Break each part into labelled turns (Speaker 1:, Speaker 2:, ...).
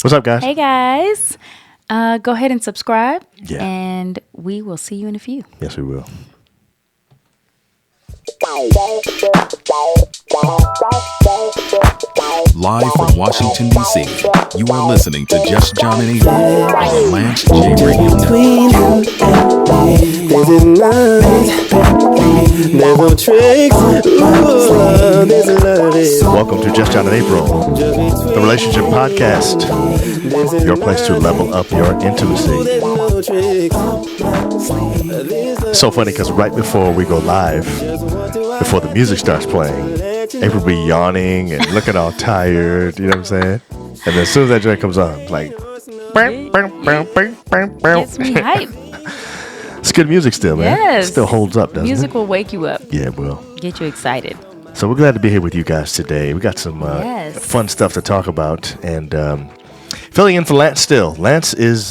Speaker 1: What's up, guys?
Speaker 2: Hey, guys. Go ahead and subscribe.
Speaker 1: Yeah.
Speaker 2: And we will see you in a few.
Speaker 1: Yes, we will.
Speaker 3: Live from Washington, D.C., you are listening to Just John and April on Lance J Radio Network.
Speaker 4: There's a night, there's no tricks, ooh, there's a love.
Speaker 1: Welcome to Just John and April, the relationship podcast, your place to level up your intimacy. So funny because right before we go live, before the music starts playing, April will be yawning and looking all tired, you know what I'm saying? And then as soon as that joint comes on, it's like,
Speaker 2: Gets me hype.
Speaker 1: it's good music still, man.
Speaker 2: Yes.
Speaker 1: It still holds up, doesn't
Speaker 2: Music
Speaker 1: it?
Speaker 2: will wake you up.
Speaker 1: Yeah, it will.
Speaker 2: Get you excited.
Speaker 1: So we're glad to be here with you guys today. We got some
Speaker 2: Yes.
Speaker 1: fun stuff to talk about. And filling in for Lance still. Lance is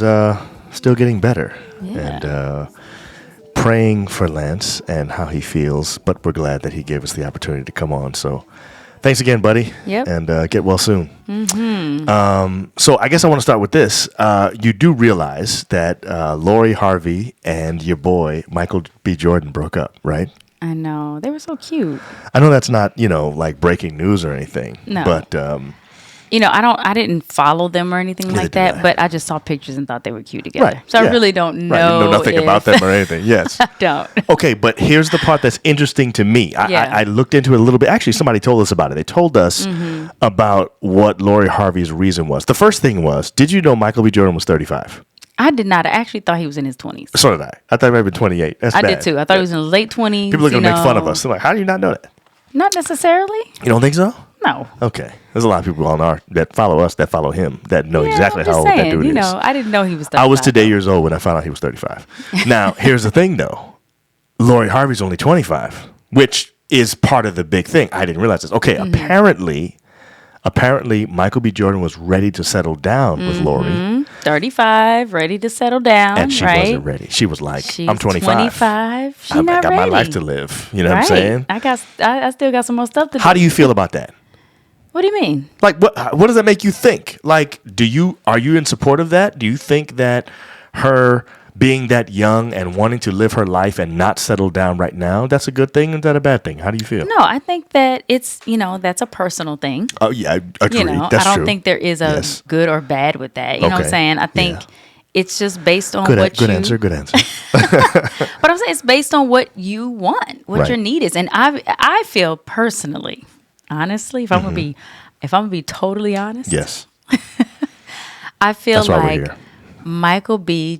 Speaker 1: still getting better.
Speaker 2: Yeah.
Speaker 1: And praying for Lance and how he feels. But we're glad that he gave us the opportunity to come on. So thanks again, buddy.
Speaker 2: Yep.
Speaker 1: And get well soon. Mm-hmm. So I guess I want to start with this. You do realize that Lori Harvey and your boy, Michael B. Jordan, broke up, right?
Speaker 2: I know. They were so cute.
Speaker 1: I know that's not, like breaking news or anything.
Speaker 2: No.
Speaker 1: But
Speaker 2: I didn't follow them or anything
Speaker 1: Neither
Speaker 2: like
Speaker 1: did I.
Speaker 2: that, but I just saw pictures and thought they were cute together.
Speaker 1: Right.
Speaker 2: So
Speaker 1: yeah.
Speaker 2: I really don't know.
Speaker 1: Right. You know nothing about them or anything. Yes.
Speaker 2: I don't.
Speaker 1: Okay, but here's the part that's interesting to me. I looked into it a little bit. Actually, somebody told us about it. They told us about what Lori Harvey's reason was. The first thing was, did you know Michael B. Jordan was 35?
Speaker 2: I did not. I actually thght he was in his 20s.
Speaker 1: So did I. I thought he might have been 28. That's
Speaker 2: I
Speaker 1: bad.
Speaker 2: did too. I thought he was in his late 20s.
Speaker 1: People are going to make fun of us. They're like, how do you not know that?
Speaker 2: Not necessarily.
Speaker 1: You don't think so?
Speaker 2: No.
Speaker 1: Okay. There's a lot of people that follow us, that follow him, that know exactly
Speaker 2: I'm
Speaker 1: how
Speaker 2: just
Speaker 1: old that
Speaker 2: saying,
Speaker 1: dude is.
Speaker 2: I didn't know he was 35.
Speaker 1: I was today years old when I found out he was 35. Now, here's the thing, though. Lori Harvey's only 25, which is part of the big thing. I didn't realize this. Okay, apparently, Michael B. Jordan was ready to settle down with Lori.
Speaker 2: 35, ready to settle down,
Speaker 1: And she
Speaker 2: right?
Speaker 1: wasn't ready. She was like,
Speaker 2: She's
Speaker 1: I'm 25.
Speaker 2: 25. She's
Speaker 1: I
Speaker 2: not
Speaker 1: got
Speaker 2: ready.
Speaker 1: my life to live. You know what I'm
Speaker 2: Right.
Speaker 1: saying?
Speaker 2: I still got some more stuff to do.
Speaker 1: How do you feel about that?
Speaker 2: What do you mean?
Speaker 1: Like, what does that make you think? Like, are you in support of that? Do you think that her being that young and wanting to live her life and not settle down right now, that's a good thing? Or is that a bad thing? How do you feel?
Speaker 2: No, I think that it's, that's a personal thing.
Speaker 1: Oh, yeah, I agree. That's
Speaker 2: I don't
Speaker 1: true.
Speaker 2: think there is a
Speaker 1: Yes.
Speaker 2: good or bad with that. You know what
Speaker 1: Okay.
Speaker 2: I'm saying? I think it's just based on
Speaker 1: Good
Speaker 2: what
Speaker 1: Good answer.
Speaker 2: But I'm saying it's based on what you want, what
Speaker 1: Right.
Speaker 2: your need is. And I feel personally, honestly, if I'm gonna be totally honest,
Speaker 1: Yes.
Speaker 2: I feel
Speaker 1: That's why we're
Speaker 2: like
Speaker 1: here.
Speaker 2: Michael B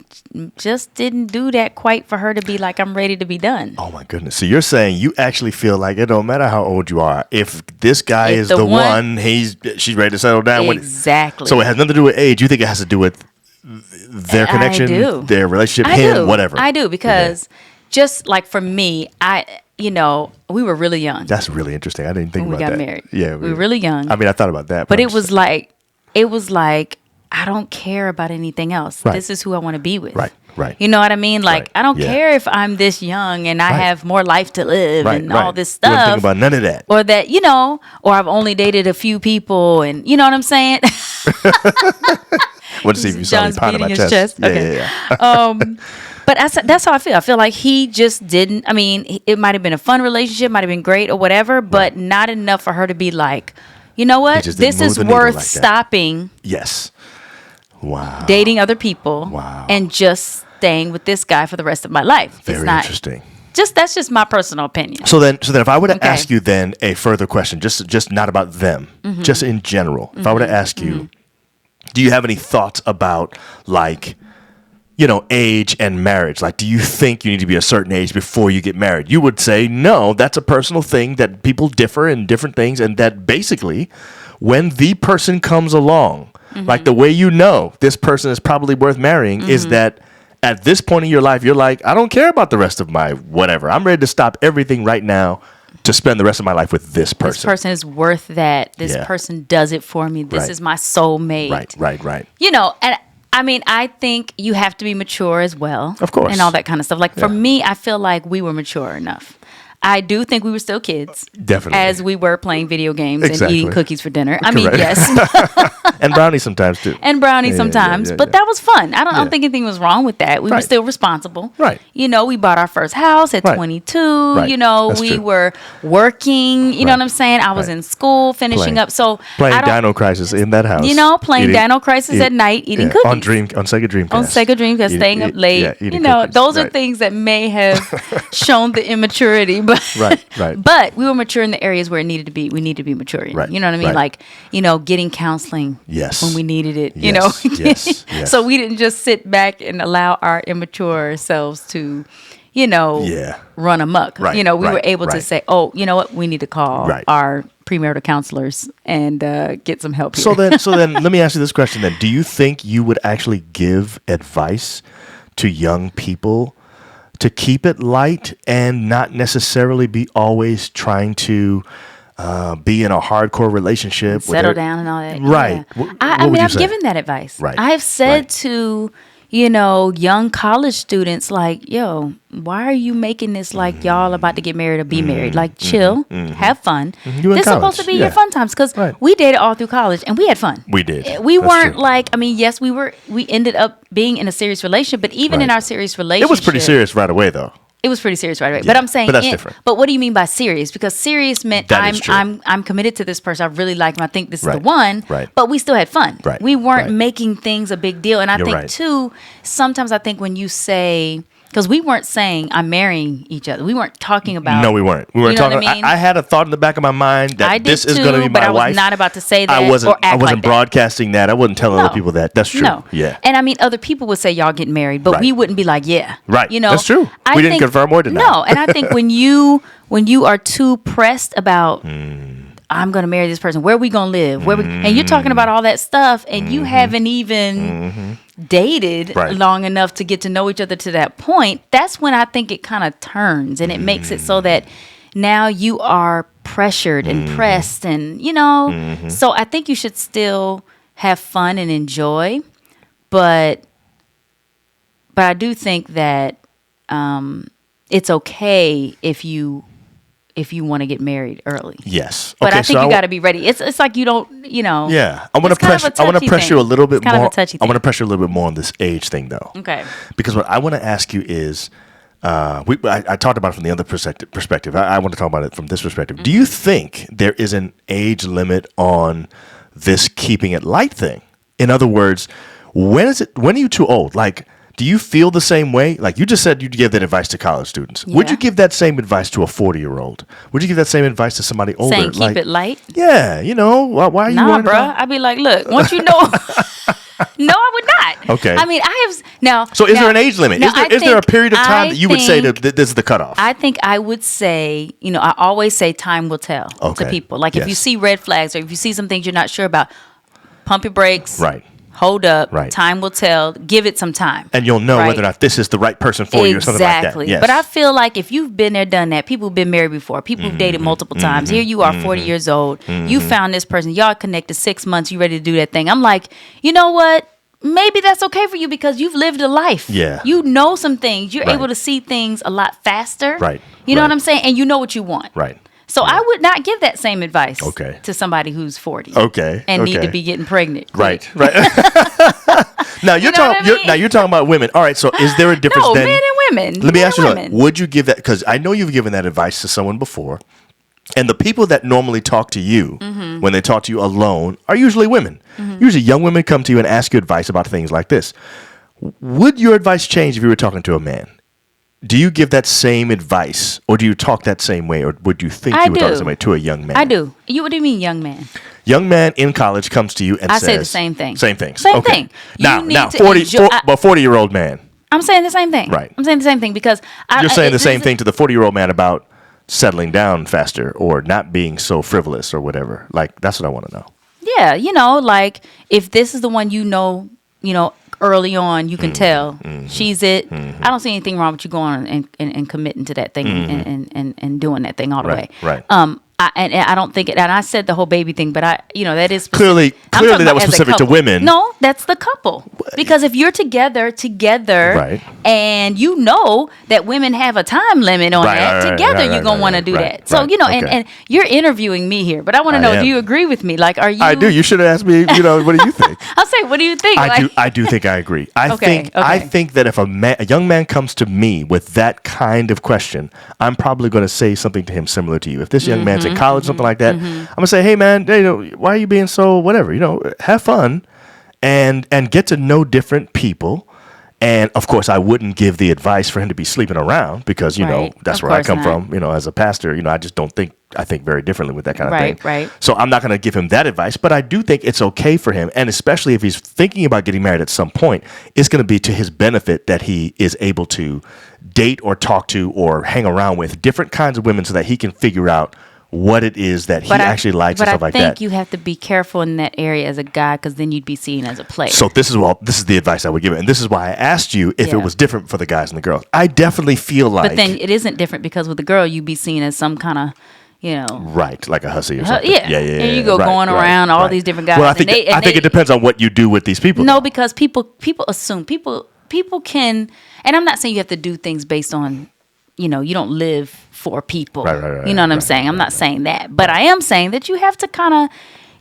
Speaker 2: just didn't do that quite for her to be like, I'm ready to be done.
Speaker 1: Oh, my goodness. So you're saying you actually feel like it don't matter how old you are. If this guy
Speaker 2: If
Speaker 1: is
Speaker 2: the
Speaker 1: the
Speaker 2: one-
Speaker 1: one, she's ready to settle down with.
Speaker 2: Exactly.
Speaker 1: So it has nothing to do with age. You think it has to do with their connection,
Speaker 2: I do.
Speaker 1: their relationship,
Speaker 2: I
Speaker 1: him,
Speaker 2: do.
Speaker 1: whatever.
Speaker 2: I do because just like for me, we were really young.
Speaker 1: That's really interesting. I didn't think
Speaker 2: when we
Speaker 1: about
Speaker 2: got
Speaker 1: that.
Speaker 2: married.
Speaker 1: Yeah,
Speaker 2: we were really young.
Speaker 1: I mean, I thought about that,
Speaker 2: but
Speaker 1: I'm
Speaker 2: it was like I don't care about anything else.
Speaker 1: Right.
Speaker 2: This is who I want to be with.
Speaker 1: Right.
Speaker 2: You know what I mean? Like
Speaker 1: Right.
Speaker 2: I don't
Speaker 1: Yeah.
Speaker 2: care if I'm this young and I
Speaker 1: Right.
Speaker 2: have more life to live
Speaker 1: right,
Speaker 2: and
Speaker 1: right.
Speaker 2: all this
Speaker 1: You don't
Speaker 2: stuff.
Speaker 1: think about none of that.
Speaker 2: or that, or I've only dated a few people and you know what I'm saying?
Speaker 1: Want to see if you saw me
Speaker 2: John's
Speaker 1: pounding my
Speaker 2: beating his
Speaker 1: chest.
Speaker 2: chest. Okay.
Speaker 1: Yeah.
Speaker 2: But that's how I feel. I feel like he just didn't. I mean, it might have been a fun relationship, might have been great or whatever, but not enough for her to be like, you know what?
Speaker 1: just didn't
Speaker 2: This
Speaker 1: move
Speaker 2: is
Speaker 1: the needle
Speaker 2: worth
Speaker 1: like that.
Speaker 2: stopping
Speaker 1: Yes. Wow.
Speaker 2: dating other people
Speaker 1: Wow.
Speaker 2: and just staying with this guy for the rest of my life.
Speaker 1: Very
Speaker 2: it's not
Speaker 1: interesting.
Speaker 2: that's just my personal opinion.
Speaker 1: So then if I were to
Speaker 2: Okay.
Speaker 1: ask you then a further question, just not about them, just in general, if I were to ask you, do you have any thoughts about like, age and marriage? Like, do you think you need to be a certain age before you get married? You would say, no, that's a personal thing that people differ in different things. And that basically when the person comes along, like the way this person is probably worth marrying is that at this point in your life, you're like, I don't care about the rest of my whatever. I'm ready to stop everything right now to spend the rest of my life with this person.
Speaker 2: This person is worth that. This
Speaker 1: Yeah.
Speaker 2: person does it for me. This
Speaker 1: Right.
Speaker 2: is my soulmate.
Speaker 1: Right.
Speaker 2: And I mean, I think you have to be mature as well.
Speaker 1: Of course.
Speaker 2: And all that kind of stuff. Like for me, I feel like we were mature enough. I do think we were still kids.
Speaker 1: Definitely.
Speaker 2: As we were playing video games
Speaker 1: Exactly.
Speaker 2: and eating cookies for dinner. I mean,
Speaker 1: Correct.
Speaker 2: yes.
Speaker 1: And brownies sometimes too.
Speaker 2: And brownies
Speaker 1: Yeah,
Speaker 2: sometimes.
Speaker 1: yeah,
Speaker 2: but
Speaker 1: yeah.
Speaker 2: that was fun. I don't
Speaker 1: Yeah.
Speaker 2: think anything was wrong with that. We were
Speaker 1: Right.
Speaker 2: still responsible.
Speaker 1: Right.
Speaker 2: You know, we bought our first house at
Speaker 1: Right.
Speaker 2: 22.
Speaker 1: Right.
Speaker 2: You know,
Speaker 1: That's
Speaker 2: we
Speaker 1: true.
Speaker 2: were working. You know
Speaker 1: Right.
Speaker 2: what I'm saying? I was
Speaker 1: Right.
Speaker 2: in school, finishing
Speaker 1: Playing-
Speaker 2: up. So
Speaker 1: Playing
Speaker 2: I don't,
Speaker 1: Dino Crisis in that house.
Speaker 2: You know, playing Dino Crisis at night, eating cookies.
Speaker 1: on Sega Dreamcast.
Speaker 2: On Sega Dreamcast, staying up late.
Speaker 1: Yeah, eating
Speaker 2: you know,
Speaker 1: cookies.
Speaker 2: those are
Speaker 1: Right.
Speaker 2: things that may have shown the immaturity. But
Speaker 1: Right.
Speaker 2: but we were mature in the areas where it needed to be. We need to be mature in.
Speaker 1: Right,
Speaker 2: You know what I mean?
Speaker 1: right.
Speaker 2: Like, you know, getting counseling.
Speaker 1: Yes.
Speaker 2: When we needed it. You
Speaker 1: Yes,
Speaker 2: know.
Speaker 1: yes, yes.
Speaker 2: So we didn't just sit back and allow our immature selves to, you know,
Speaker 1: Yeah.
Speaker 2: run amok.
Speaker 1: Right,
Speaker 2: You know, we
Speaker 1: right,
Speaker 2: were able to
Speaker 1: right.
Speaker 2: say, oh, you know what, we need to call
Speaker 1: Right.
Speaker 2: our premarital counselors and get some help here.
Speaker 1: So then, let me ask you this question. Then, do you think you would actually give advice to young people to keep it light and not necessarily be always trying to be in a hardcore relationship? with
Speaker 2: settle
Speaker 1: their-
Speaker 2: down and all that.
Speaker 1: Right.
Speaker 2: Yeah.
Speaker 1: What
Speaker 2: I
Speaker 1: would
Speaker 2: mean,
Speaker 1: you
Speaker 2: I've
Speaker 1: say?
Speaker 2: given that advice.
Speaker 1: Right.
Speaker 2: I have said
Speaker 1: Right.
Speaker 2: to, you know, young college students, like, yo, why are you making this like y'all about to get married or be married? Like, chill, have fun.
Speaker 1: You in
Speaker 2: This is supposed
Speaker 1: college,
Speaker 2: to be
Speaker 1: yeah.
Speaker 2: your fun times because
Speaker 1: Right.
Speaker 2: we dated all through college and we had fun.
Speaker 1: We did.
Speaker 2: We
Speaker 1: That's
Speaker 2: weren't
Speaker 1: true.
Speaker 2: like, I mean, yes, we ended up being in a serious relationship, but even in
Speaker 1: Right.
Speaker 2: our serious relationship,
Speaker 1: It was pretty serious right away, though.
Speaker 2: It was pretty serious right away.
Speaker 1: Yeah,
Speaker 2: But I'm saying,
Speaker 1: but that's different.
Speaker 2: But what do you mean by serious? Because serious meant
Speaker 1: That is true.
Speaker 2: I'm committed to this person. I really like him. I think this is the
Speaker 1: Right,
Speaker 2: one.
Speaker 1: right.
Speaker 2: But we still had fun.
Speaker 1: Right,
Speaker 2: We weren't
Speaker 1: right.
Speaker 2: making things a big deal. And I
Speaker 1: You're
Speaker 2: think
Speaker 1: right.
Speaker 2: too, sometimes I think when you say, because we weren't saying I'm marrying each other. We weren't talking about.
Speaker 1: No, we weren't. We weren't
Speaker 2: You know
Speaker 1: talking.
Speaker 2: what I mean?
Speaker 1: I had a thought in the back of my mind that
Speaker 2: I did
Speaker 1: this is
Speaker 2: too,
Speaker 1: going to be my
Speaker 2: but I was
Speaker 1: wife.
Speaker 2: not about to say that
Speaker 1: I wasn't.
Speaker 2: or act
Speaker 1: I wasn't
Speaker 2: like that.
Speaker 1: broadcasting that. I wasn't telling
Speaker 2: No.
Speaker 1: other people that. That's true.
Speaker 2: No.
Speaker 1: Yeah.
Speaker 2: And I mean, other people would say y'all getting married, but
Speaker 1: Right.
Speaker 2: we wouldn't be like, yeah.
Speaker 1: Right.
Speaker 2: You know,
Speaker 1: That's true.
Speaker 2: I
Speaker 1: We didn't
Speaker 2: think-
Speaker 1: confirm or deny.
Speaker 2: No. And I think when you are too pressed about, I'm going to marry this person, where we going to live? And you're talking about all that stuff and you haven't even dated
Speaker 1: Right.
Speaker 2: long enough to get to know each other to that point. That's when I think it kind of turns and it makes it so that now you are pressured and pressed and, you know, so I think you should still have fun and enjoy, but I do think that it's okay if you want to get married early.
Speaker 1: Yes.
Speaker 2: But
Speaker 1: Okay,
Speaker 2: I think
Speaker 1: so
Speaker 2: you got to be ready. It's like you don't, you know.
Speaker 1: Yeah, I want
Speaker 2: it's
Speaker 1: to
Speaker 2: kind of
Speaker 1: pressure.
Speaker 2: a
Speaker 1: I want to
Speaker 2: touchy
Speaker 1: pressure
Speaker 2: thing.
Speaker 1: you a little bit
Speaker 2: It's kind of
Speaker 1: more.
Speaker 2: a touchy
Speaker 1: I want to
Speaker 2: thing.
Speaker 1: pressure you a little bit more on this age thing, though.
Speaker 2: Okay.
Speaker 1: Because what I want to ask you is, I talked about it from the other perspective. I want to talk about it from this perspective. Do you think there is an age limit on this keeping it light thing? In other words, when are you too old? Like, do you feel the same way? Like you just said, you'd give that advice to college students. Would
Speaker 2: Yeah.
Speaker 1: you give that same advice to a 40-year-old? Would you give that same advice to somebody older?
Speaker 2: Saying keep it light.
Speaker 1: Yeah, you know, why are you
Speaker 2: Nah,
Speaker 1: worried
Speaker 2: bruh.
Speaker 1: about?
Speaker 2: I'd be like, look, once you know. No, I would not.
Speaker 1: Okay.
Speaker 2: I mean, I have now.
Speaker 1: So is
Speaker 2: now-
Speaker 1: there an age limit?
Speaker 2: now,
Speaker 1: Is there a
Speaker 2: think-
Speaker 1: period of time
Speaker 2: I
Speaker 1: that you would say
Speaker 2: think-
Speaker 1: that this is the cutoff?
Speaker 2: I think I would say, you know, I always say time will tell
Speaker 1: Okay.
Speaker 2: to people. Like if you
Speaker 1: Yes.
Speaker 2: see red flags or if you see some things you're not sure about, pump your brakes.
Speaker 1: Right.
Speaker 2: Hold up.
Speaker 1: Right.
Speaker 2: Time will tell. Give it some time.
Speaker 1: And you'll know
Speaker 2: Right.
Speaker 1: whether or not this is the right person for you or something like that.
Speaker 2: Exactly.
Speaker 1: Yes.
Speaker 2: But I feel like if you've been there, done that, people who've been married before, people who've dated multiple times. Here you are, 40 years old. You found this person. Y'all connected 6 months. You ready to do that thing. I'm like, you know what? Maybe that's okay for you because you've lived a life.
Speaker 1: Yeah.
Speaker 2: You know some things. You're
Speaker 1: Right.
Speaker 2: able to see things a lot faster.
Speaker 1: Right.
Speaker 2: You know
Speaker 1: Right.
Speaker 2: what I'm saying? And you know what you want.
Speaker 1: Right.
Speaker 2: So I would not give that same advice
Speaker 1: Okay.
Speaker 2: to somebody who's 40.
Speaker 1: Okay.
Speaker 2: And need
Speaker 1: okay.
Speaker 2: to be getting pregnant.
Speaker 1: Right.
Speaker 2: quick.
Speaker 1: Right. Now you're
Speaker 2: know
Speaker 1: talking.
Speaker 2: what I mean?
Speaker 1: Now you're talking about women. All right. So is there a difference
Speaker 2: No,
Speaker 1: then?
Speaker 2: men and women.
Speaker 1: Let me
Speaker 2: Men
Speaker 1: ask you
Speaker 2: and
Speaker 1: something.
Speaker 2: women.
Speaker 1: Would you give that? Because I know you've given that advice to someone before, and the people that normally talk to you
Speaker 2: Mm-hmm.
Speaker 1: when they talk to you alone are usually women. Usually, young women come to you and ask you advice about things like this. Would your advice change if you were talking to a man? Do you give that same advice, or do you talk that same way, or would you think
Speaker 2: I
Speaker 1: you would talk the
Speaker 2: do.
Speaker 1: same way to a young man?
Speaker 2: I do. What do you mean, young man?
Speaker 1: Young man in college comes to you and
Speaker 2: I
Speaker 1: says
Speaker 2: say the same thing.
Speaker 1: Same thing.
Speaker 2: Same thing. You
Speaker 1: Now,
Speaker 2: need to
Speaker 1: 40,
Speaker 2: enjoy-
Speaker 1: but 40-year-old man.
Speaker 2: I'm saying the same thing.
Speaker 1: Right.
Speaker 2: I'm saying the same thing because
Speaker 1: You're saying the same
Speaker 2: this-
Speaker 1: thing to the 40-year-old man about settling down faster or not being so frivolous or whatever. Like, that's what I want to know.
Speaker 2: Yeah, you know, like if this is the one you know, early on you can tell she's it. I don't see anything wrong with you going and committing to that thing and doing that thing all the
Speaker 1: Right,
Speaker 2: way.
Speaker 1: right.
Speaker 2: And I don't think it, and I said the whole baby thing, but that is
Speaker 1: clearly
Speaker 2: I'm talking
Speaker 1: that
Speaker 2: about
Speaker 1: was
Speaker 2: as a
Speaker 1: specific to
Speaker 2: couple.
Speaker 1: women.
Speaker 2: No, that's the couple. Because if you're together,
Speaker 1: Right.
Speaker 2: and you know that women have a time limit on that, together you're gonna want to do that. So and you're interviewing me here, but I want to know, do you agree with me? Like, are you?
Speaker 1: I do. You should have asked me. What do you think?
Speaker 2: I'll say, what do you think?
Speaker 1: I do think I agree. I think that if a young man comes to me with that kind of question, I'm probably going to say something to him similar to you. If this young man's in college, something like that, I'm gonna say, hey man, why are you being so whatever? Have fun and get to know different people. And of course, I wouldn't give the advice for him to be sleeping around because that's where I come from. As a pastor, I just don't think. I think very differently with that kind of thing.
Speaker 2: Right.
Speaker 1: So I'm not going to give him that advice, but I do think it's okay for him, and especially if he's thinking about getting married at some point, it's going to be to his benefit that he is able to date or talk to or hang around with different kinds of women so that he can figure out what it is that he actually likes and stuff like that.
Speaker 2: But I think you have to be careful in that area as a guy because then you'd be seen as a player.
Speaker 1: So this is the advice I would give him. And this is why I asked you if it was different for the guys and the girls. I definitely feel like...
Speaker 2: But then it isn't different because with the girl, you'd be seen as some kind of...
Speaker 1: Right, like a hussy or something.
Speaker 2: Yeah. And you go going around all these different guys.
Speaker 1: Well, I think it depends on what you do with these people.
Speaker 2: No, because people assume people can, and I'm not saying you have to do things based on, you don't live for people.
Speaker 1: Right.
Speaker 2: You know what I'm saying? I'm not saying that, but I am saying that you have to kind of.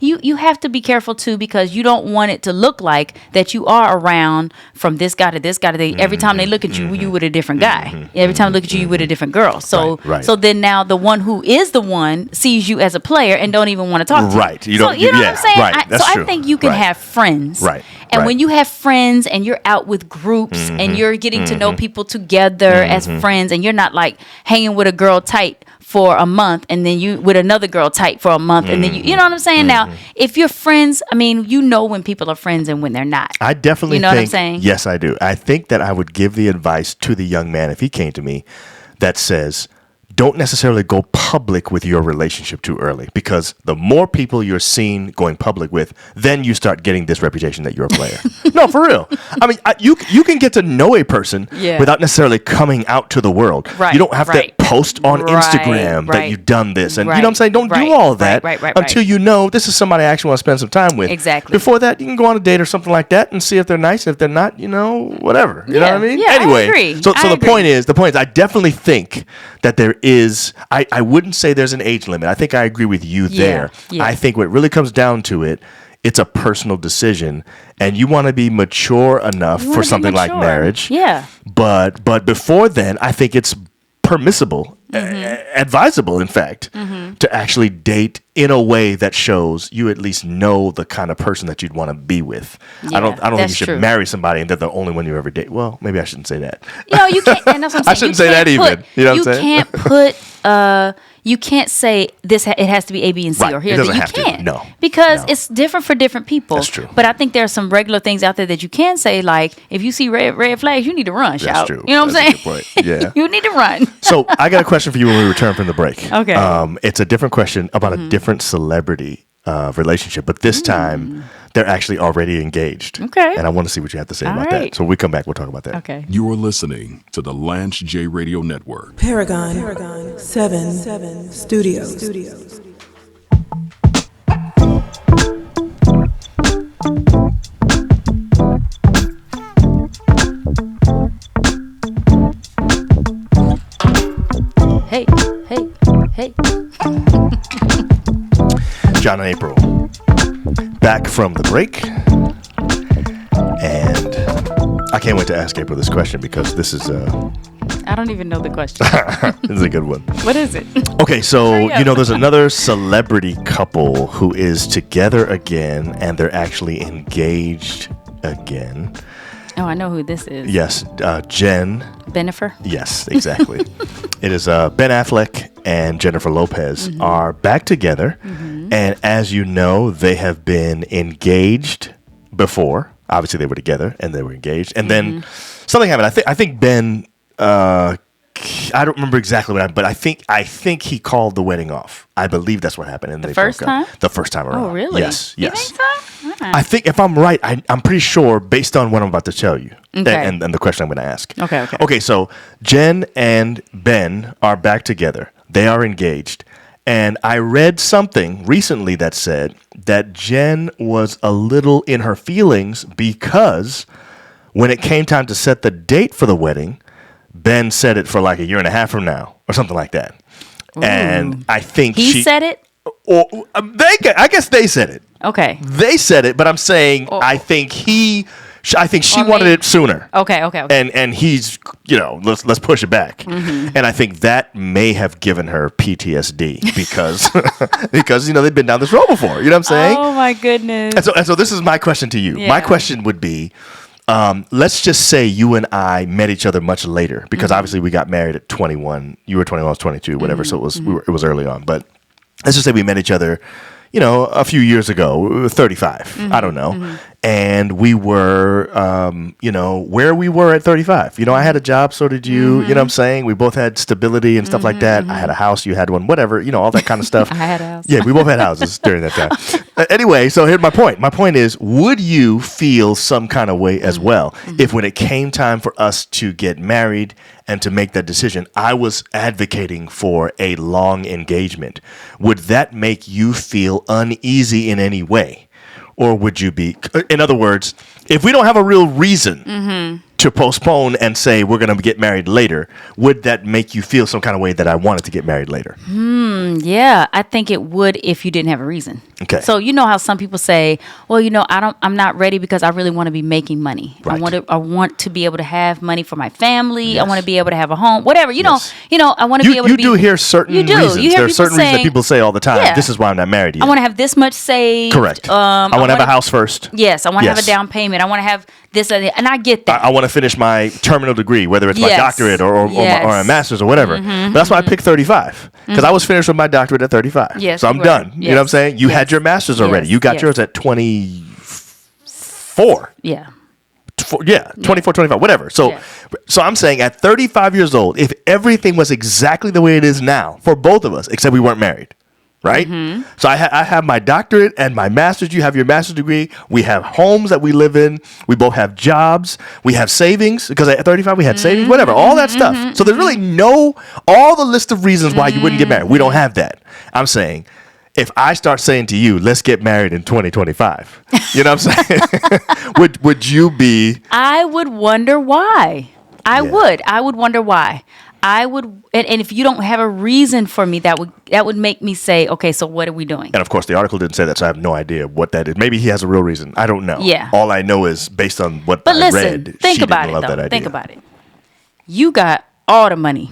Speaker 2: You have to be careful too because you don't want it to look like that you are around from this guy to this guy to every time they look at you, you with a different guy. Every time they look at you with a different girl. So so then now the one who is the one sees you as a player and don't even want to talk to you.
Speaker 1: Right.
Speaker 2: You know what I'm saying?
Speaker 1: Right. That's true.
Speaker 2: I think you can have friends.
Speaker 1: Right.
Speaker 2: And when you have friends and you're out with groups and you're getting to know people together as friends and you're not like hanging with a girl tight for a month and then you with another girl tight for a month and then you know what I'm saying? Now, if you're friends, I mean, when people are friends and when they're not.
Speaker 1: I definitely
Speaker 2: think, what I'm saying?
Speaker 1: Yes, I do. I think that I would give the advice to the young man if he came to me that says, don't necessarily go public with your relationship too early because the more people you're seen going public with, then you start getting this reputation that you're a player. No, for real. I mean, you can get to know a person without necessarily coming out to the world.
Speaker 2: Right,
Speaker 1: you don't have to post on Instagram that you've done this. And you know what I'm saying? Don't do all that until you know this is somebody I actually want to spend some time with.
Speaker 2: Exactly.
Speaker 1: Before that, you can go on a date or something like that and see if they're nice. If they're not, whatever. You know what I mean?
Speaker 2: Yeah,
Speaker 1: anyway,
Speaker 2: I agree.
Speaker 1: So the point is, I definitely think that there is, I wouldn't say there's an age limit. I think I agree with you there.
Speaker 2: Yeah.
Speaker 1: I think what really comes down to it, it's a personal decision, and you want to be mature enough for something like marriage.
Speaker 2: Yeah.
Speaker 1: But before then, I think it's permissible, advisable, in fact, to actually date in a way that shows you at least know the kind of person that you'd want to be with.
Speaker 2: Yeah,
Speaker 1: I don't think you should
Speaker 2: true.
Speaker 1: marry somebody and they're the only one you ever date. Well, maybe I shouldn't say that.
Speaker 2: You can't, and that's what I'm saying.
Speaker 1: I shouldn't say that even. You know what I'm saying?
Speaker 2: Can't put, you can't say this. It has to be A, B, and C
Speaker 1: Right.
Speaker 2: or here.
Speaker 1: It doesn't
Speaker 2: You
Speaker 1: have to.
Speaker 2: can't.
Speaker 1: No.
Speaker 2: Because it's different for different people.
Speaker 1: That's true.
Speaker 2: But I think there are some regular things out there that you can say, like if you see red flags, you need to run.
Speaker 1: That's
Speaker 2: shout.
Speaker 1: true.
Speaker 2: You know what
Speaker 1: That's
Speaker 2: I'm
Speaker 1: a
Speaker 2: saying?
Speaker 1: good point. Yeah.
Speaker 2: You need to run.
Speaker 1: So I got a question for you when we return from the break.
Speaker 2: Okay.
Speaker 1: It's a different question about a different celebrity relationship, but this time they're actually already engaged.
Speaker 2: Okay.
Speaker 1: And I want to see what you have to say about
Speaker 2: right.
Speaker 1: that. So when we come back, we'll talk about that.
Speaker 2: Okay.
Speaker 3: You are listening to the Lance J Radio Network.
Speaker 5: Paragon 7 Studios.
Speaker 2: Hey.
Speaker 1: John and April, back from the break. And I can't wait to ask April this question because this is
Speaker 2: I don't even know the question.
Speaker 1: this is a good one.
Speaker 2: What is it?
Speaker 1: Okay, so
Speaker 2: Hurry up.
Speaker 1: there's another celebrity couple who is together again, and they're actually engaged again.
Speaker 2: Oh, I know who this is.
Speaker 1: Yes, Jen.
Speaker 2: Bennifer?
Speaker 1: Yes, exactly. It is Ben Affleck and Jennifer Lopez are back together, and as you know, they have been engaged before. Obviously, they were together and they were engaged, and then something happened. I think Ben. I don't remember exactly what happened, but I think he called the wedding off. I believe that's what happened. And
Speaker 2: The
Speaker 1: they
Speaker 2: first
Speaker 1: broke up.
Speaker 2: time?
Speaker 1: The first time around.
Speaker 2: Oh, really?
Speaker 1: Yes.
Speaker 2: You
Speaker 1: Yes.
Speaker 2: think so?
Speaker 1: I think if I'm right, I'm pretty sure based on what I'm about to tell you
Speaker 2: Okay.
Speaker 1: and the question I'm going to ask.
Speaker 2: Okay.
Speaker 1: Okay, so Jen and Ben are back together. They are engaged. And I read something recently that said that Jen was a little in her feelings because when it came time to set the date for the wedding, Ben said it for like a year and a half from now or something like that. Ooh. And I think
Speaker 2: he said it?
Speaker 1: Or I guess they said it.
Speaker 2: Okay.
Speaker 1: They said it, but I'm saying I think she wanted it sooner.
Speaker 2: Okay.
Speaker 1: And he's, let's push it back. Mm-hmm. And I think that may have given her PTSD because they've been down this road before. You know what I'm saying?
Speaker 2: Oh my goodness.
Speaker 1: And so this is my question to you.
Speaker 2: Yeah.
Speaker 1: My question would be, let's just say you and I met each other much later because obviously we got married at 21. You were 21, I was 22, whatever. So it was early on, but let's just say we met each other, a few years ago, 35. I don't know. And we were, where we were at 35. I had a job, so did you. You know what I'm saying? We both had stability and stuff like that. I had a house, you had one, whatever, all that kind of stuff.
Speaker 2: I had a house.
Speaker 1: Yeah, we both had houses during that time. Anyway, so here's my point. My point is, would you feel some kind of way as well if when it came time for us to get married and to make that decision, I was advocating for a long engagement? Would that make you feel uneasy in any way? Or would you be, in other words, if we don't have a real reason to postpone and say we're going to get married later, would that make you feel some kind of way that I wanted to get married later?
Speaker 2: Yeah, I think it would if you didn't have a reason.
Speaker 1: Okay.
Speaker 2: So you know how some people say, well, I'm not ready because I really want to be making money.
Speaker 1: Right.
Speaker 2: I want to be able to have money for my family.
Speaker 1: Yes.
Speaker 2: I want to be able to have a home, whatever. I want to be able
Speaker 1: You
Speaker 2: to be.
Speaker 1: do hear certain reasons. There are certain reasons that people say all the time.
Speaker 2: Yeah.
Speaker 1: This is why I'm not married yet.
Speaker 2: I want to have this much saved.
Speaker 1: Correct. I want to have a house first.
Speaker 2: Yes, I want to have a down payment. I want to have this and I get that.
Speaker 1: I want to finish my terminal degree, whether it's my doctorate or a master's or whatever. But that's why I picked 35 because I was finished with my doctorate at 35.
Speaker 2: Yes,
Speaker 1: so I'm done.
Speaker 2: Yes.
Speaker 1: You know what I'm saying? You had your master's already. You got yours at 24.
Speaker 2: Yeah.
Speaker 1: 24, 25, whatever. So I'm saying at 35 years old, if everything was exactly the way it is now for both of us, except we weren't married, right? So I have my doctorate and my master's. You have your master's degree. We have homes that we live in. We both have jobs. We have savings because at 35 we had savings, whatever, all that stuff. So there's really all the list of reasons why you wouldn't get married. We don't have that. I'm saying, if I start saying to you, let's get married in 2025, you know what I'm saying? would you be?
Speaker 2: I would wonder why. I would wonder why. I would, and if you don't have a reason for me, that would make me say, okay, so what are we doing?
Speaker 1: And of course, the article didn't say that, so I have no idea what that is. Maybe he has a real reason. I don't know.
Speaker 2: Yeah.
Speaker 1: All I know is based on what I read.
Speaker 2: Think about it, though. Think about it. You got all the money.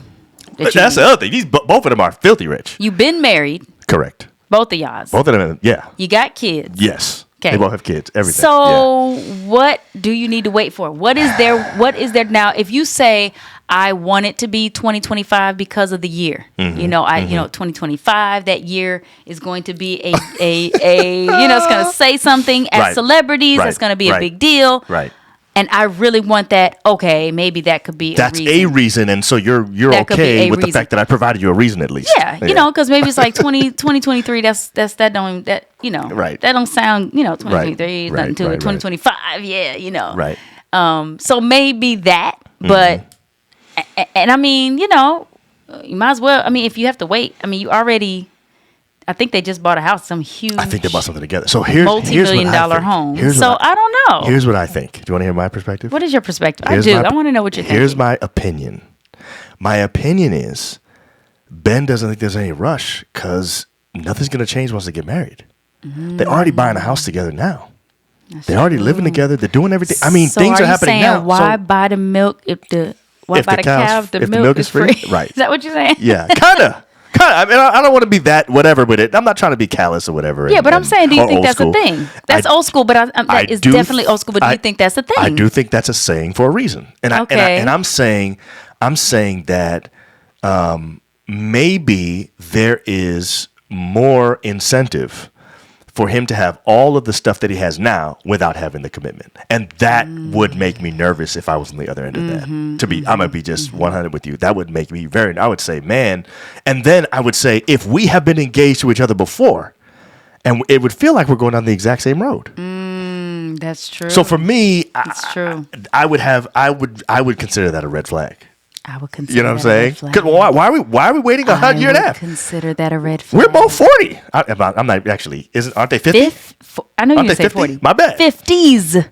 Speaker 1: That's the other thing. Both of them are filthy rich.
Speaker 2: You've been married.
Speaker 1: Correct.
Speaker 2: Both of y'all.
Speaker 1: Both of them, yeah.
Speaker 2: You got kids.
Speaker 1: Yes.
Speaker 2: Okay.
Speaker 1: They both have kids. Everything.
Speaker 2: So what do you need to wait for? What is there now? If you say I want it to be 2025 because of the year, 2025, that year is going to be a it's going to say something as celebrities. It's going to be a big deal.
Speaker 1: Right.
Speaker 2: And I really want that. Okay, maybe that could be
Speaker 1: that's
Speaker 2: a reason.
Speaker 1: a reason. And so you're okay with the fact that I provided you a reason at least.
Speaker 2: Yeah, because maybe it's like 2023. That don't sound 2023 is nothing to it. 2025,
Speaker 1: Right.
Speaker 2: So maybe that, but and I mean, you might as well. I mean, if you have to wait, I mean, you already. I think they just bought a house, some huge.
Speaker 1: I think they bought something together. So here's
Speaker 2: multi-million-dollar home. I don't know.
Speaker 1: Here's what I think. Do you want to hear my perspective?
Speaker 2: What is your perspective? I want to know what you're thinking.
Speaker 1: Here's my opinion. My opinion is Ben doesn't think there's any rush because nothing's going to change once they get married. They're already buying a house together now. They're already living together. They're doing everything. I mean, things are happening now.
Speaker 2: Why buy the milk if the cow if the milk is free?
Speaker 1: Right.
Speaker 2: Is that what you're saying?
Speaker 1: Yeah, kind of. I mean, I don't want to be that whatever with it. I'm not trying to be callous or whatever.
Speaker 2: Yeah, but I'm saying, do you think that's a thing? That's old school, but that is definitely old school. But do you think that's a thing?
Speaker 1: I do think that's a saying for a reason, and I'm saying that maybe there is more incentive for him to have all of the stuff that he has now without having the commitment. And that would make me nervous if I was on the other end of that. I'm going to be just 100 with you. That would make me I would say, man. And then I would say, if we have been engaged to each other before, and it would feel like we're going down the exact same road.
Speaker 2: That's true.
Speaker 1: So for me,
Speaker 2: it's true.
Speaker 1: I would consider that a red flag.
Speaker 2: I would consider.
Speaker 1: You know what I'm
Speaker 2: that a red
Speaker 1: saying?
Speaker 2: flag.
Speaker 1: 'Cause why are we waiting a
Speaker 2: I
Speaker 1: year and a
Speaker 2: would
Speaker 1: half?
Speaker 2: consider that a red flag.
Speaker 1: We're both 40. I'm not actually. Aren't they 50?
Speaker 2: I know you
Speaker 1: Aren't they
Speaker 2: say
Speaker 1: 50?
Speaker 2: 40.
Speaker 1: My bad.
Speaker 2: 50s.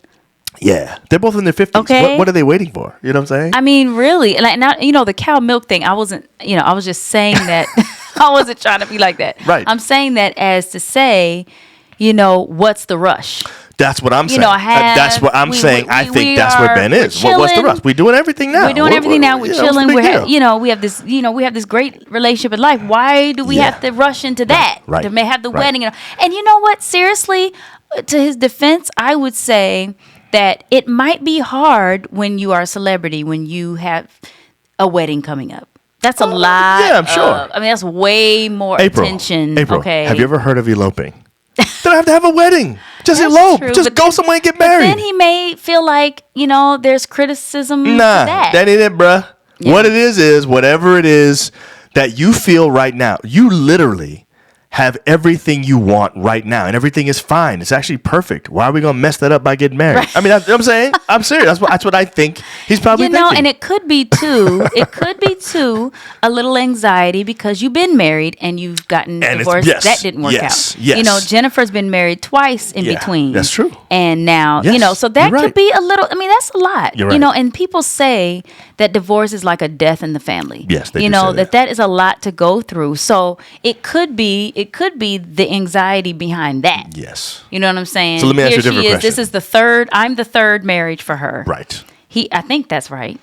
Speaker 1: Yeah, they're both in their 50s.
Speaker 2: Okay.
Speaker 1: What are they waiting for? You know what I'm saying?
Speaker 2: I mean, really, like now, the cow milk thing. I wasn't, I was just saying that. I wasn't trying to be like that.
Speaker 1: Right.
Speaker 2: I'm saying that as to say, what's the rush?
Speaker 1: That's what I'm saying. That's what I'm saying. I think
Speaker 2: we
Speaker 1: that's where
Speaker 2: are-
Speaker 1: Ben is.
Speaker 2: we're
Speaker 1: What's the
Speaker 2: chilling.
Speaker 1: rush? We're doing everything now.
Speaker 2: We're doing everything now. We're chilling.
Speaker 1: What's the
Speaker 2: We're
Speaker 1: big deal?
Speaker 2: we have this, we have this great relationship in life. Why do we
Speaker 1: Yeah.
Speaker 2: have to rush into that?
Speaker 1: Right.
Speaker 2: To have the
Speaker 1: Right.
Speaker 2: wedding and you know what? Seriously, to his defense, I would say that it might be hard when you are a celebrity when you have a wedding coming up. That's a lot.
Speaker 1: yeah, I'm sure.
Speaker 2: That's way more attention.
Speaker 1: April,
Speaker 2: Okay.
Speaker 1: have you ever heard of eloping? They don't have to have a wedding. Just
Speaker 2: That's
Speaker 1: elope.
Speaker 2: true,
Speaker 1: Just
Speaker 2: but
Speaker 1: go
Speaker 2: then-
Speaker 1: somewhere and get
Speaker 2: But
Speaker 1: married.
Speaker 2: then he may feel like, there's criticism to
Speaker 1: Nah,
Speaker 2: that.
Speaker 1: that ain't it, bruh.
Speaker 2: Yeah.
Speaker 1: What it is whatever it is that you feel right now, you literally have everything you want right now, and everything is fine. It's actually perfect. Why are we gonna mess that up by getting married?
Speaker 2: Right.
Speaker 1: I mean, I'm saying, I'm serious. That's what I think he's probably thinking.
Speaker 2: And it could be too. A little anxiety because you've been married and you've gotten
Speaker 1: And it's-
Speaker 2: divorced.
Speaker 1: yes,
Speaker 2: That didn't work
Speaker 1: yes,
Speaker 2: out.
Speaker 1: yes.
Speaker 2: Jennifer's been married twice in
Speaker 1: Yeah,
Speaker 2: between.
Speaker 1: that's true.
Speaker 2: And now,
Speaker 1: Yes,
Speaker 2: so that
Speaker 1: you're right.
Speaker 2: could be a little. That's a lot.
Speaker 1: You're right.
Speaker 2: And people say that divorce is like a death in the family.
Speaker 1: Yes, they
Speaker 2: You
Speaker 1: do
Speaker 2: know
Speaker 1: say that.
Speaker 2: that is a lot to go through. So it could be the anxiety behind that.
Speaker 1: Yes.
Speaker 2: You know what I'm saying?
Speaker 1: So let me ask you a
Speaker 2: Here she
Speaker 1: different
Speaker 2: is.
Speaker 1: question.
Speaker 2: This is the third. I'm the third marriage for her.
Speaker 1: Right.
Speaker 2: I think that's right.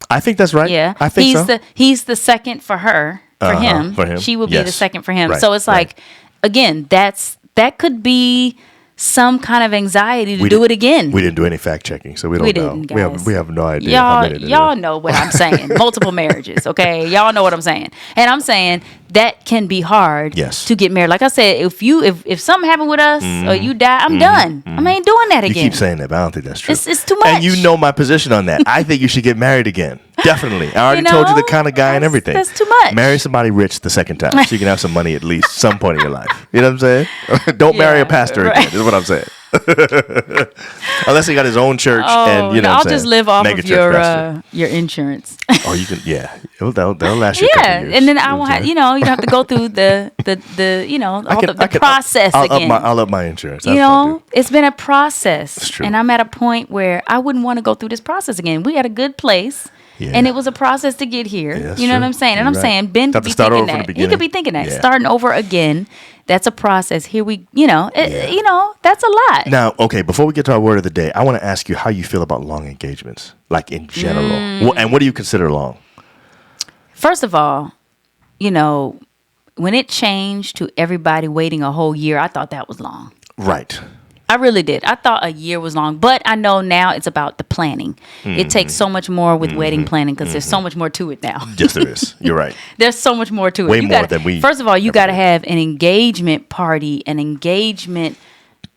Speaker 1: I think that's right.
Speaker 2: Yeah,
Speaker 1: I think so.
Speaker 2: He's the second for her. For him, she would be the
Speaker 1: Yes.
Speaker 2: second for him.
Speaker 1: Right,
Speaker 2: So it's
Speaker 1: right.
Speaker 2: like, again, that could be some kind of anxiety to
Speaker 1: We
Speaker 2: do
Speaker 1: did-
Speaker 2: it again.
Speaker 1: We didn't do any fact checking, so we don't
Speaker 2: We
Speaker 1: know.
Speaker 2: didn't, guys.
Speaker 1: We have no idea. how many it is.
Speaker 2: Y'all know what I'm saying. Multiple marriages, okay? Y'all know what I'm saying. And I'm saying that can be hard
Speaker 1: Yes.
Speaker 2: to get married. Like I said, if something happened with us or you die, I'm done. I ain't doing that
Speaker 1: You
Speaker 2: again.
Speaker 1: keep saying that, but I don't think that's true.
Speaker 2: It's too much.
Speaker 1: And you know my position on that. I think you should get married again. Definitely. I already told you the kind of guy and everything.
Speaker 2: That's too much.
Speaker 1: Marry somebody rich the second time so you can have some money at least some point in your life. You know what I'm saying? Don't marry
Speaker 2: Yeah,
Speaker 1: a pastor
Speaker 2: right.
Speaker 1: again, is what I'm saying. Unless he got his own church and, you know what
Speaker 2: I'll
Speaker 1: I'm saying?
Speaker 2: just live off
Speaker 1: Mega
Speaker 2: of
Speaker 1: church pastor.
Speaker 2: your insurance.
Speaker 1: Oh, you can, yeah. They'll last you a couple
Speaker 2: Yeah,
Speaker 1: years.
Speaker 2: and then
Speaker 1: You
Speaker 2: I
Speaker 1: know
Speaker 2: won't
Speaker 1: what I'm
Speaker 2: have,
Speaker 1: saying?
Speaker 2: you don't have to go through the process again.
Speaker 1: I'll up my insurance.
Speaker 2: You
Speaker 1: That's what I'll
Speaker 2: know,
Speaker 1: do.
Speaker 2: it's been a process.
Speaker 1: It's true.
Speaker 2: And I'm at a point where I wouldn't want to go through this process again. We had a good place.
Speaker 1: Yeah.
Speaker 2: And it was a process to get here.
Speaker 1: Yeah, that's
Speaker 2: you know
Speaker 1: true.
Speaker 2: what I'm saying? And
Speaker 1: You're
Speaker 2: I'm
Speaker 1: right.
Speaker 2: saying Ben
Speaker 1: Have
Speaker 2: could
Speaker 1: to
Speaker 2: be
Speaker 1: start
Speaker 2: thinking
Speaker 1: over from the
Speaker 2: that. He could be
Speaker 1: beginning.
Speaker 2: thinking that.
Speaker 1: Yeah.
Speaker 2: Starting over again. That's a process. Here we, that's a lot.
Speaker 1: Now, okay, before we get to our word of the day, I want to ask you how you feel about long engagements, like in general. And what do you consider long?
Speaker 2: First of all, when it changed to everybody waiting a whole year, I thought that was long.
Speaker 1: Right.
Speaker 2: I really did. I thought a year was long, but I know now it's about the planning. It takes so much more with wedding planning because there's so much more to it now.
Speaker 1: Yes, there is. You're right.
Speaker 2: There's so much more to it.
Speaker 1: Way
Speaker 2: You
Speaker 1: more
Speaker 2: gotta-
Speaker 1: than we
Speaker 2: First of all, you
Speaker 1: ever
Speaker 2: got to
Speaker 1: did.
Speaker 2: have an engagement party, an engagement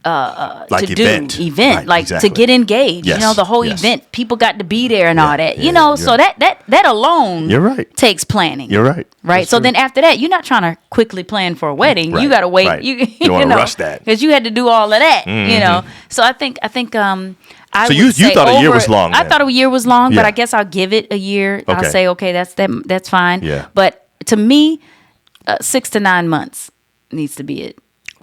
Speaker 1: Like
Speaker 2: to
Speaker 1: event.
Speaker 2: do event,
Speaker 1: Right,
Speaker 2: like
Speaker 1: exactly.
Speaker 2: to get engaged.
Speaker 1: Yes,
Speaker 2: The whole
Speaker 1: yes.
Speaker 2: event, people got to be there and all that.
Speaker 1: yeah,
Speaker 2: So
Speaker 1: you're right.
Speaker 2: that alone,
Speaker 1: You're right.
Speaker 2: takes planning.
Speaker 1: You're right.
Speaker 2: Right.
Speaker 1: That's
Speaker 2: So
Speaker 1: true.
Speaker 2: then after that, you're not trying to quickly plan for a wedding.
Speaker 1: Right,
Speaker 2: You got to wait.
Speaker 1: right.
Speaker 2: You
Speaker 1: You don't wanna rush that.
Speaker 2: because you had to do all of that. So I think I
Speaker 1: So you
Speaker 2: would say
Speaker 1: thought a year was long
Speaker 2: I
Speaker 1: then?
Speaker 2: thought a year was long, but
Speaker 1: Yeah.
Speaker 2: I guess I'll give it a year.
Speaker 1: Okay.
Speaker 2: I'll say okay, that's fine.
Speaker 1: Yeah.
Speaker 2: But to me, 6 to 9 months needs to be it.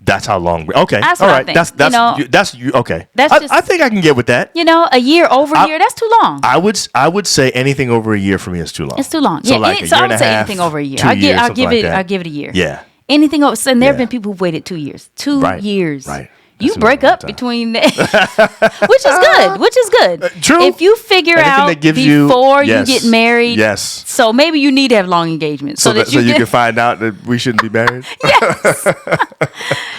Speaker 1: That's how long. Okay.
Speaker 2: That's
Speaker 1: All
Speaker 2: what I
Speaker 1: right.
Speaker 2: think.
Speaker 1: That's you. Okay.
Speaker 2: That's just-
Speaker 1: I think I can get with that.
Speaker 2: A year over a year, that's too long.
Speaker 1: I would say anything over a year for me is too long.
Speaker 2: It's too long.
Speaker 1: So
Speaker 2: Yeah.
Speaker 1: like a
Speaker 2: So
Speaker 1: year
Speaker 2: I
Speaker 1: and
Speaker 2: would
Speaker 1: a
Speaker 2: say
Speaker 1: half,
Speaker 2: anything over a year.
Speaker 1: 2
Speaker 2: I'll
Speaker 1: years,
Speaker 2: give
Speaker 1: something
Speaker 2: it.
Speaker 1: like that.
Speaker 2: I'll give it a year.
Speaker 1: Yeah.
Speaker 2: Anything over. And there have
Speaker 1: Yeah.
Speaker 2: been people who've waited 2 years. 2
Speaker 1: Right,
Speaker 2: years.
Speaker 1: right.
Speaker 2: You
Speaker 1: That's a
Speaker 2: break
Speaker 1: long
Speaker 2: up
Speaker 1: time.
Speaker 2: between, which is good. Which is good.
Speaker 1: True.
Speaker 2: If you figure
Speaker 1: Anything
Speaker 2: out
Speaker 1: that gives
Speaker 2: before
Speaker 1: yes,
Speaker 2: you get married.
Speaker 1: Yes.
Speaker 2: So maybe you need to have long engagements
Speaker 1: So that you can find out that we shouldn't be married.
Speaker 2: Yes.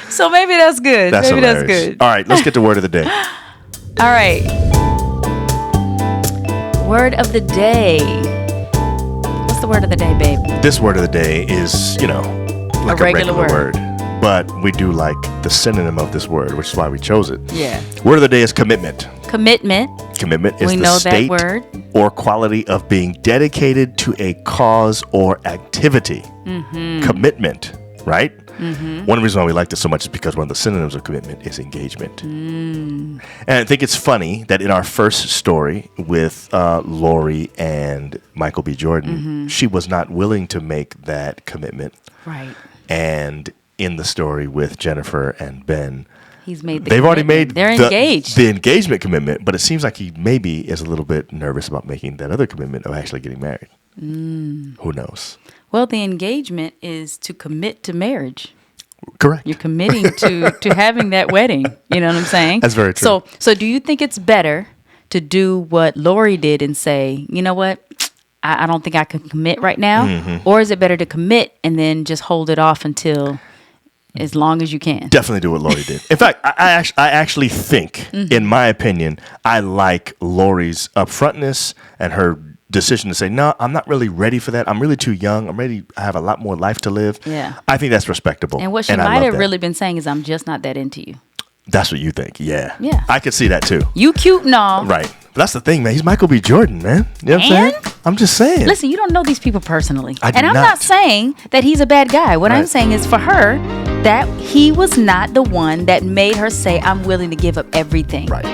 Speaker 2: So maybe that's good.
Speaker 1: That's
Speaker 2: maybe
Speaker 1: hilarious.
Speaker 2: that's good.
Speaker 1: All right, let's get to word of the day.
Speaker 2: All right. Word of the day. What's the word of the day, babe?
Speaker 1: This word of the day is, like a regular word. But we do like the synonym of this word, which is why we chose it.
Speaker 2: Yeah.
Speaker 1: Word of the day is commitment.
Speaker 2: Commitment.
Speaker 1: Commitment is
Speaker 2: We
Speaker 1: the
Speaker 2: know that
Speaker 1: state
Speaker 2: word.
Speaker 1: or quality of being dedicated to a cause or activity. Commitment, right? One of the reasons why we like this so much is because one of the synonyms of commitment is engagement. And I think it's funny that in our first story with Lori and Michael B. Jordan, she was not willing to make that commitment.
Speaker 2: Right.
Speaker 1: And in the story with Jennifer and Ben,
Speaker 2: they've
Speaker 1: already made
Speaker 2: They're engaged.
Speaker 1: The engagement commitment, but it seems like he maybe is a little bit nervous about making that other commitment of actually getting married. Who knows?
Speaker 2: Well, the engagement is to commit to marriage.
Speaker 1: Correct.
Speaker 2: You're committing to having that wedding. You know what I'm saying?
Speaker 1: That's very true.
Speaker 2: So do you think it's better to do what Lori did and say, you know what, I don't think I can commit right now? Or is it better to commit and then just hold it off until as long as you can?
Speaker 1: Definitely do what Lori did. In fact, I actually think, in my opinion, I like Lori's upfrontness and her decision to say, no, I'm not really ready for that. I'm really too young. I have a lot more life to live.
Speaker 2: Yeah.
Speaker 1: I think that's respectable.
Speaker 2: And what she might have really been saying is, I'm just not that into you.
Speaker 1: That's what you think. Yeah.
Speaker 2: Yeah.
Speaker 1: I could see that too.
Speaker 2: You cute and all.
Speaker 1: Right. But that's the thing, man. He's Michael B. Jordan, man. You know what I'm saying? I'm just saying.
Speaker 2: Listen, you don't know these people personally.
Speaker 1: I do
Speaker 2: and I'm not saying that he's a bad guy. What I'm saying is for her, that he was not the one that made her say, I'm willing to give up everything.
Speaker 1: Right.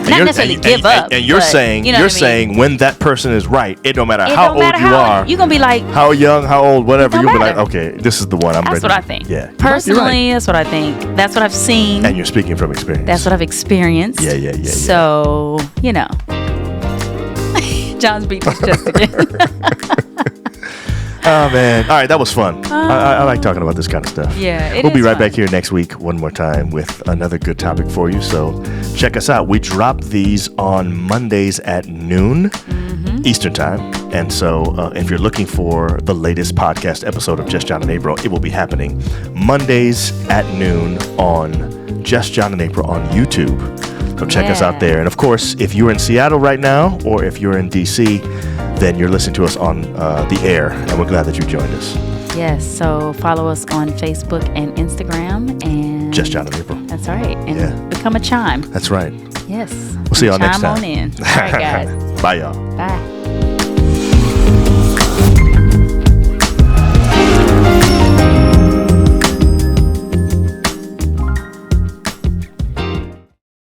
Speaker 2: Not necessarily give up.
Speaker 1: And you're saying, saying when that person is right, it don't matter how old you are.
Speaker 2: You're going to be like,
Speaker 1: how young, how old, whatever. You'll be like, okay, this is the one I'm ready.
Speaker 2: That's what I think.
Speaker 1: Yeah.
Speaker 2: Personally, that's what I think. That's what I've seen.
Speaker 1: And you're speaking from experience.
Speaker 2: That's what I've experienced.
Speaker 1: Yeah.
Speaker 2: So, John's beating his chest again.
Speaker 1: Oh, man. All right, that was fun. I like talking about this kind of stuff.
Speaker 2: Yeah,
Speaker 1: we'll be right back here next week one more time with another good topic for you. So check us out. We drop these on Mondays at noon Eastern time. And so if you're looking for the latest podcast episode of Just John and April, it will be happening Mondays at noon on Just John and April on YouTube. So check us out there. And of course, if you're in Seattle right now or if you're in DC, then you're listening to us on the air, and we're glad that you joined us.
Speaker 2: Yes, so follow us on Facebook and Instagram, and
Speaker 1: Just John and April.
Speaker 2: That's right, and become a chime.
Speaker 1: That's right.
Speaker 2: Yes.
Speaker 1: We'll see y'all next time.
Speaker 2: Chime on in. All right, guys.
Speaker 1: Bye, y'all.
Speaker 2: Bye.